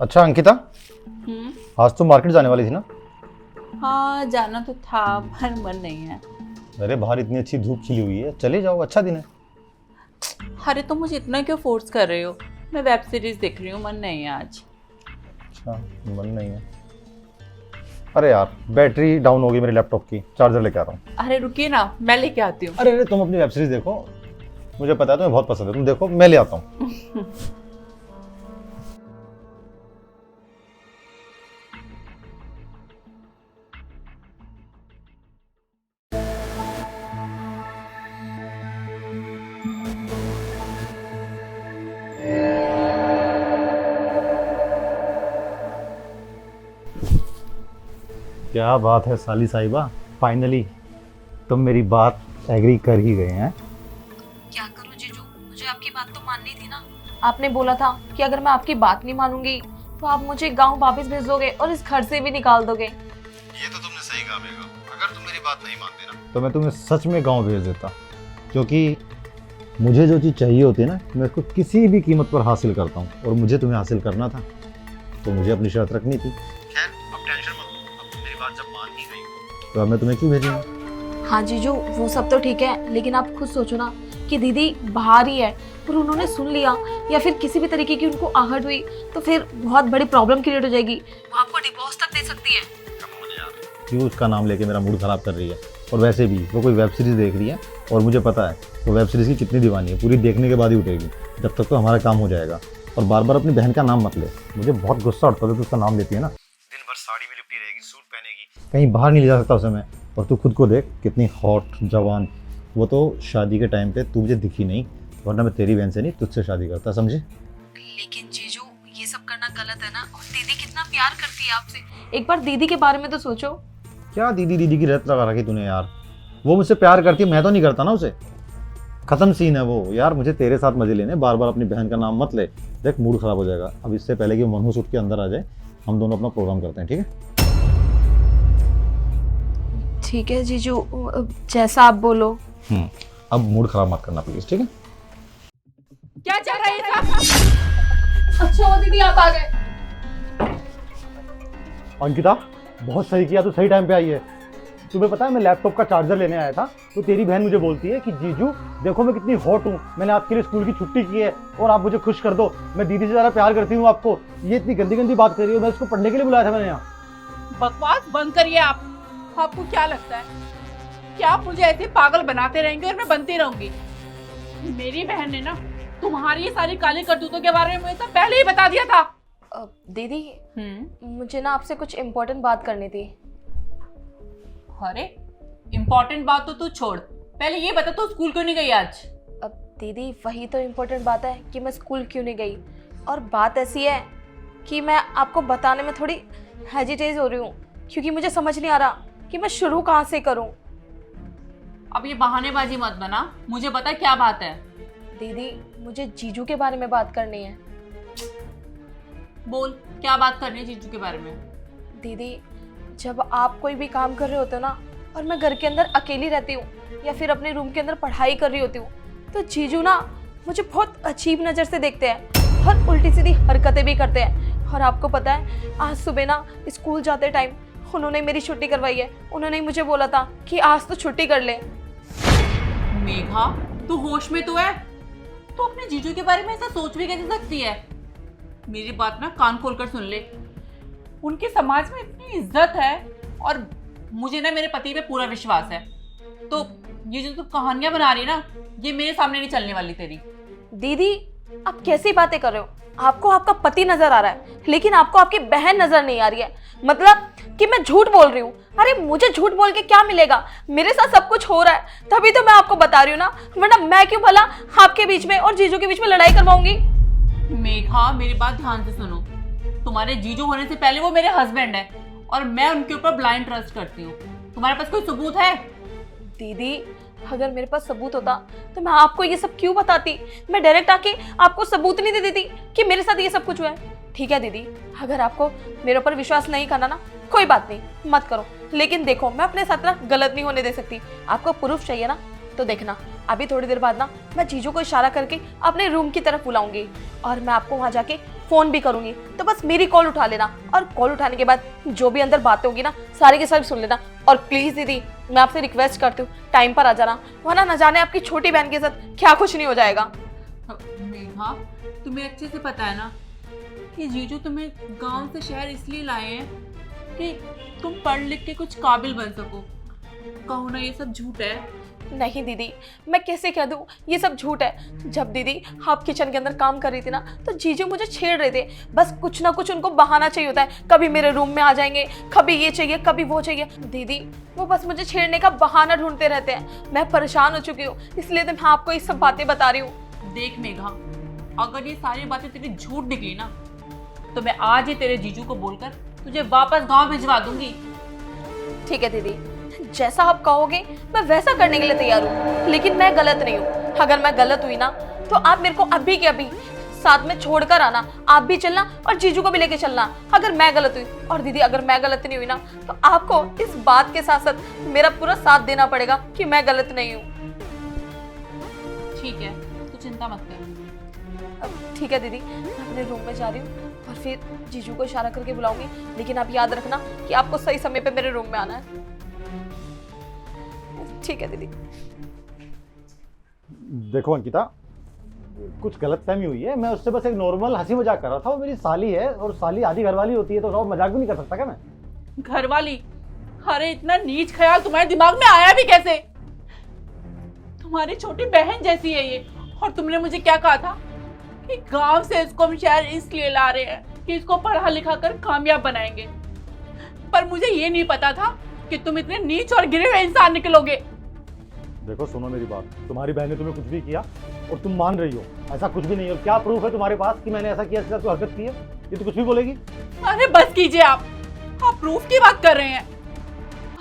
अच्छा अंकिता, हम्म। आज तुम मार्केट जाने वाली थी ना? हाँ जाना तो था पर मन नहीं है। अरे बाहर इतनी अच्छी धूप खिली हुई है, चले जाओ, अच्छा दिन है। अरे तुम मुझे इतना क्यों फोर्स कर रहे हो? मैं वेब सीरीज देख रही हूँ, मन नहीं है आज। अच्छा, मन नहीं है। अरे यार, बैटरी डाउन हो गई मेरे लैपटॉप की, चार्जर लेके आ रहा हूँ। अरे रुकिए ना, मैं लेके आती हूँ। अरे तुम अपनी वेब सीरीज देखो, मुझे पता है तुम्हें बहुत पसंद है, तुम देखो, मैं ले आता हूँ। क्या बात है साली साहिबा, फाइनली तुम मेरी बात एग्री कर ही गए हैं। क्या करूं जीजू, मुझे आपकी बात तो माननी थी ना। आपने बोला था कि अगर मैं आपकी बात नहीं मानूंगी तो आप मुझे गांव वापस भेज दोगे और इस घर से भी निकाल दोगे। ये तो तुमने सही कहा बेगम, अगर तुम मेरी बात नहीं मानते ना तो मैं तुम्हें सच में गांव भेज देता, क्योंकि मुझे जो चीज़ चाहिए होती है ना, मैं उसको किसी भी कीमत पर हासिल करता हूँ, और मुझे तुम्हें हासिल करना था तो मुझे अपनी शर्त रखनी थी। खैर अब टेंशन मत लो, अब तुम मेरी बात जब मान ही गई तो अब मैं तुम्हें क्यों भेजूंगा। हाँ जीजू, वो सब तो ठीक है, लेकिन आप खुद सोचो ना कि दीदी बाहर ही है और उन्होंने सुन लिया या फिर किसी भी तरीके की उनको आहट हुई तो फिर बहुत बड़ी प्रॉब्लम क्रिएट हो जाएगी। वो आपको डिवोर्स तक दे सकती है। क्यों उसका नाम लेके मेरा मूड खराब कर रही है? और वैसे भी वो कोई वेब सीरीज़ देख रही है और मुझे पता है वो वेब सीरीज़ की कितनी दीवानी है, पूरी देखने के बाद ही उठेगी। जब तक तो हमारा काम हो जाएगा। और बार बार अपनी बहन का नाम मत ले, मुझे बहुत गुस्सा उठता है तो उसका नाम लेती है ना। दिन भर साड़ी में लिपटी रहेगी, सूट पहनेगी, कहीं बाहर नहीं ले जा सकता उसे मैं। और तू खुद को देख, कितनी हॉट जवान। वो तो शादी के टाइम पे तू मुझे दिखी नहीं, वरना मैं तेरी बहन से नहीं तुझसे शादी करता, समझे? लेकिन जीजू ये सब करना गलत है ना, और दीदी कितना प्यार करती है आपसे। एक बार दीदी के बारे में तो सोचो। क्या दीदी दीदी की रट लगा रखी तूने यार? वो मुझसे प्यार करती है, मैं तो नहीं करता ना उसे। खत्म सीन है वो यार। मुझे तेरे साथ मजे लेने, बार बार अपनी बहन का नाम मत ले, देख मूड खराब हो जाएगा। अब इससे पहले कि मनहूस उठ के अंदर आ जाए, हम दोनों अपना प्रोग्राम करते हैं, ठीक है? ठीक है जीजू, जैसा आप बोलो। अब मूड खराब मत करना प्लीज, ठीक है? क्या चल रहा है ये सब? अच्छा वो दीदी आप आ गए। अंकिता, बहुत सही किया, तू सही टाइम पे आई है। तुम्हें पता है मैं लैपटॉप का चार्जर लेने आया था तो तेरी बहन मुझे बोलती है कि जीजू देखो मैं कितनी हॉट हूँ, मैंने आपके लिए स्कूल की छुट्टी की है और आप मुझे खुश कर दो, मैं दीदी से ज़्यादा प्यार करती हूँ आपको। ये इतनी गंदी गंदी बात कर रही हो, मैं इसको पढ़ने के लिए बुलाया था मैंने यहाँ। बकवास बंद करिए आप। आपको क्या लगता है कि आप मुझे ऐसे पागल बनाते रहेंगे और मैं बनती रहूंगी? मेरी बहन ने ना तुम्हारी ये सारी काली करतूतों के बारे में मुझे तो पहले ही बता दिया था। दीदी मुझे ना आपसे कुछ इम्पोर्टेंट बात करनी थी। अरे इम्पोर्टेंट बात तो तू छोड़, पहले ये बता तू स्कूल क्यों नहीं गई आज? अब दीदी वही तो इम्पोर्टेंट बात है कि मैं स्कूल क्यों नहीं गई। और बात ऐसी है कि मैं आपको बताने में थोड़ी हेजिटेट हो रही हूँ, क्योंकि मुझे समझ नहीं आ रहा कि मैं शुरू कहाँ से करूँ। अब ये बहानेबाजी मत बना, मुझे बता क्या बात है। दीदी मुझे जीजू के बारे में बात करनी है। बोल क्या बात करनी है जीजू के बारे में? दीदी जब आप कोई भी काम कर रहे होते हो ना और मैं घर के अंदर अकेली रहती हूँ या फिर अपने रूम के अंदर पढ़ाई कर रही होती हूँ, तो जीजू ना मुझे बहुत अजीब नज़र से देखते हैं और उल्टी सीधी हरकतें भी करते हैं। और आपको पता है आज सुबह ना स्कूल जाते टाइम उन्होंने मेरी छुट्टी करवाई है। उन्होंने मुझे बोला था कि आज तो छुट्टी कर ले। मेघा तू होश में तो है? तू अपने जीजू के बारे में ऐसा सोच भी कैसे सकती है? मेरी बात ना कान खोलकर सुन ले, उनके समाज में इतनी इज्जत है और मुझे ना मेरे पति पे पूरा विश्वास है। तो ये जो तू कहानियां बना रही है ना, ये मेरे सामने नहीं चलने वाली तेरी। दीदी आप कैसी बातें कर रहे हो? आपको आपका पति नजर आ रहा है लेकिन आपको आपकी बहन नजर नहीं आ रही है, मतलब कि मैं झूठ बोल रही हूँ। अरे मुझे झूठ बोल के क्या मिलेगा? मेरे साथ सब कुछ हो रहा है तभी तो मैं आपको बता रही हूँ ना, वरना मैं क्यों भला आपके बीच में और जीजू के बीच में लड़ाई करवाऊंगी। मेघा मेरी बात ध्यान से सुनो, तुम्हारे जीजू होने से पहले वो मेरे हस्बैंड है और मैं उनके ऊपर ब्लाइंड ट्रस्ट करती हूँ। तुम्हारे पास कोई सबूत है? दीदी अगर मेरे पास सबूत होता तो मैं आपको ये सब क्यों बताती? मैं डायरेक्ट आके आपको सबूत नहीं दे देती कि मेरे साथ ये सब कुछ हुआ है। ठीक है दीदी, अगर आपको मेरे ऊपर विश्वास नहीं करना ना, कोई बात नहीं, मत करो। लेकिन देखो मैं अपने साथ ना गलत नहीं होने दे सकती। आपको प्रूफ चाहिए ना, तो देखना अभी थोड़ी देर बाद ना मैं जीजू को इशारा करके अपने रूम की तरफ बुलाऊंगी और मैं आपको वहां जाके फ़ोन भी करूंगी तो बस मेरी कॉल उठा लेना, और कॉल उठाने के बाद जो भी अंदर बातें होंगी ना सारी की सारी सुन लेना। और प्लीज़ दीदी, मैं आपसे रिक्वेस्ट करती हूँ टाइम पर आ जाना, वरना न जाने आपकी छोटी बहन के साथ क्या कुछ नहीं हो जाएगा। मेघा, तुम्हें अच्छे से पता है ना कि जीजू तुम्हें गांव से शहर इसलिए लाए हैं कि तुम पढ़ लिख के कुछ काबिल बन सको। कहो ना ये सब झूठ है। नहीं दीदी, मैं कैसे कह दूँ ये सब झूठ है। जब दीदी आप किचन के अंदर काम कर रही थी ना तो जीजू मुझे छेड़ रहे थे। बस कुछ ना कुछ उनको बहाना चाहिए होता है, कभी मेरे रूम में आ जाएंगे, कभी ये चाहिए कभी वो चाहिए। दीदी वो बस मुझे छेड़ने का बहाना ढूंढते रहते हैं। मैं परेशान हो चुकी हूँ, इसलिए तो मैं आपको ये सब बातें बता रही हूँ। देख मेघा, अगर ये सारी बातें तेरी झूठ निकली ना तो मैं आज ही तेरे जीजू को बोलकर तुझे वापस गांव भिजवा दूंगी। ठीक है दीदी, जैसा आप कहोगे मैं वैसा करने के लिए तैयार हूँ, लेकिन मैं गलत नहीं हूँ। अगर मैं गलत हुई ना तो आप मेरे को अभी के अभी साथ में छोड़कर आना, आप भी चलना और जीजू को भी लेके चलना अगर मैं गलत हुई। और दीदी अगर मैं गलत नहीं हुई ना तो आपको इस बात के साथ साथ मेरा पूरा साथ देना पड़ेगा कि मैं गलत नहीं हूँ। ठीक है, तू चिंता मत कर। ठीक है दीदी, मैं अपने रूम में जा रही हूँ और फिर जीजू को इशारा करके बुलाऊंगी, लेकिन आप याद रखना कि आपको सही समय पे मेरे रूम में आना है। ठीक है दीदी। देखो अंकिता, कुछ गलतफहमी हुई है। मैं उससे बस एक नॉर्मल हंसी मजाक कर रहा था। वो मेरी साली है और साली आधी घरवाली होती है, तो उसका मजाक भी नहीं कर सकता क्या मैं? घर वाली? अरे इतना नीच ख्याल तुम्हारे दिमाग में आया भी कैसे? तुम्हारी छोटी बहन जैसी है ये। और तुमने मुझे क्या कहा था कि गांव से इसको हम शहर इसलिए ला रहे हैं कि इसको पढ़ा लिखा कर कामयाब बनाएंगे। पर मुझे ये नहीं पता था कि तुम इतने नीच और गिरे हुए इंसान निकलोगे। देखो सुनो मेरी बात, तुम्हारी बहन ने तुम्हें कुछ भी किया और तुम मान रही हो, ऐसा कुछ भी नहीं है। और क्या प्रूफ है तुम्हारे पास कि मैंने ऐसा किया, इसके साथ कोई हरकत की है? ये तो कुछ भी बोलेगी। अरे बस कीजिए आप प्रूफ की बात कर रहे हैं।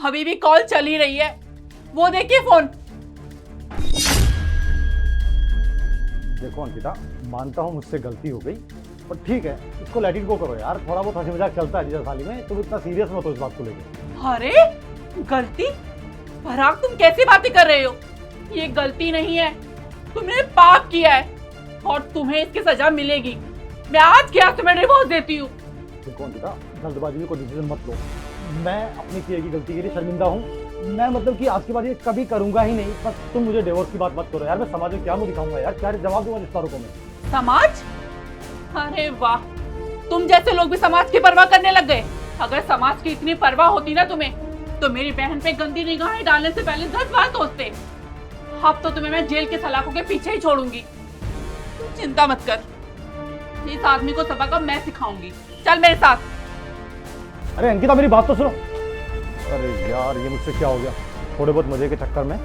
अभी भी कॉल चल ही रही है, वो देखिए फोन। देखो अंकिता, मानता हूँ मुझसे गलती हो गई, पर ठीक है इसको लेट इट गो करो यार। थोड़ा बहुत हंसी मजाक चलता है जीजा साली में, तुम इतना सीरियस मत हो इस बात को लेकर। अरे गलती? पराग तुम कैसी बातें कर रहे हो? ये गलती नहीं है, तुमने पाप किया है और तुम्हें इसकी सजा मिलेगी। मैं आज क्या तुम्हें डिवोर्स देती हूँ। देखो अंकिता, जल्दबाजी में कोई डिसीजन मत लो। मैं अपनी की गई गलती के लिए शर्मिंदा हूँ। मैं मतलब कि आज के बाद ये कभी करूंगा ही नहीं। बस तुम मुझे डिवोर्स की बात मत करो यार। मैं समाज में क्या मुंह दिखाऊंगा यार, क्या जवाब दूंगा रिश्तेदारों को मैं? समाज? अरे वाह, तुम जैसे लोग भी समाज की परवाह करने लग गए। अगर समाज की इतनी परवाह होती ना तुम्हें तो मेरी बहन पे गंदी निगाहें डालने से पहले 10 बार सोचते। अब तो तुम्हें मैं जेल के सलाखों के पीछे ही छोड़ूंगी। चिंता मत कर, इस आदमी को सबक अब मैं सिखाऊंगी। चल मेरे साथ। अरे अंकिता मेरी बात तो सुनो। अरे यार ये मुझसे क्या हो गया? थोड़े बहुत मजे के चक्कर में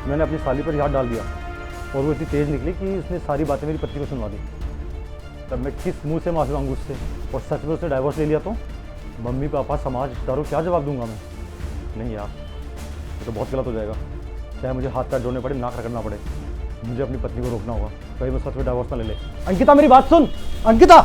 मैंने अपनी साली पर हाथ डाल दिया और वो इतनी तेज निकली कि उसने सारी बातें मेरी पत्नी को सुनवा दी। तब मैं किस मुंह से माफी मांगू उससे? और सच में उससे डाइवोर्स ले लिया तो मम्मी पापा समाज रिश्तेदारों क्या जवाब दूंगा मैं? नहीं यार, ये तो बहुत गलत हो जाएगा। चाहे मुझे हाथ पैर जोड़ने पड़े, नाक रगड़ना पड़े, मुझे अपनी पत्नी को रोकना होगा। कहीं मैं सच में डाइवोर्स ना ले ले। अंकिता मेरी बात सुन। अंकिता